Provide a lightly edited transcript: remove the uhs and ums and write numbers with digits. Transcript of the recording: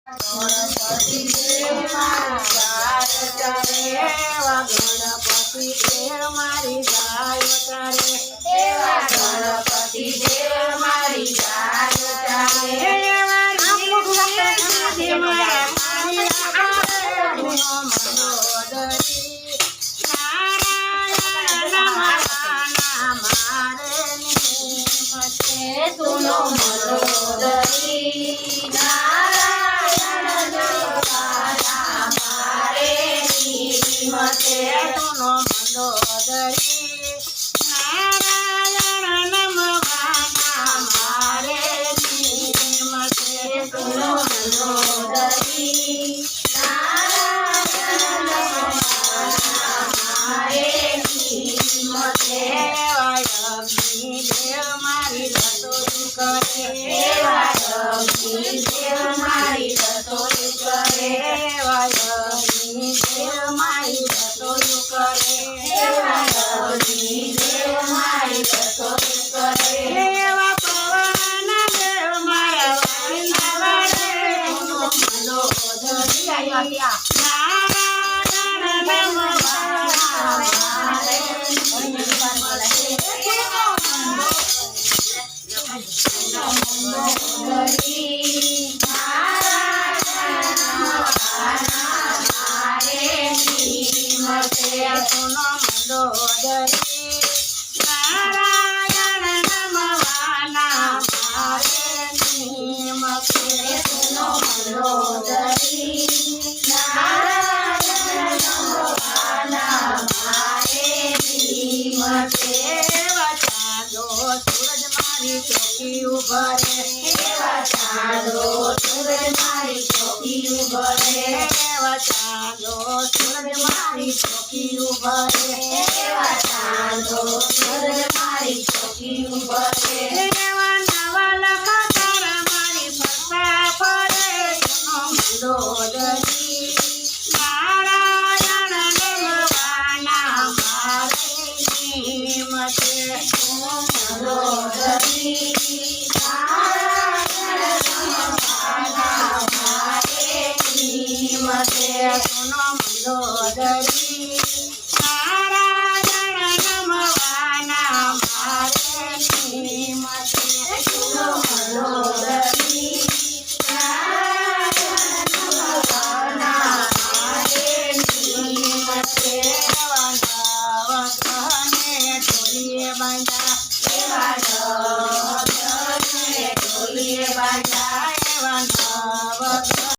ગણપતિ દેવ મારી ગાય ચારે એવા ગણપતિ દેવ મારી ગાય ચારે એવા ગણપતિ દેવ મારી ગાય ચારે એવા ગણપતિ મારા મારી મનોદરી નારાયણ નમઃ મારે નિમતે સુનો મનોદરી મતે સુનો મંદોદરી નારાયણ નમવાના મારે નિમતે સુનો મંદોદરી નારાયણ નમવાના મારે નિમતે અગ્નિ દેવ મારી રસોઈ કરે અગ્નિ દેવ મારી રસોઈ કરે અગ્નિ દેવ મારી રસોઈ કરે અગ્નિ દેવ મારી રસોઈ કરે એવા પવન દેવ મારા વાળે મનોદરી નારાયણ નમઃ મારે સુનો મંદોદરી નારાયણ નમવાના મારે નિમતે સુનો મંદોદરી નારાયણ નમવાના મારે નિમતે ચાંદો સૂરજ મારી ચોકી ઉભરે ચાંદો સૂરજ મારી ચોકી ઉભરે ચાંદો સૂરજ મારી ચોકી ઉભરે ચાંદો સૂરજ મારી ચોકી ઉભરે એવા નવા લખા તારા મારી ફરતા ફરે સુનો મંદોદરી નારાયણ નમવાના મારે નિમતે સુનો મંદોદરી નારાયણ નમવાના મારે નિમતે સુનો મંદોદરી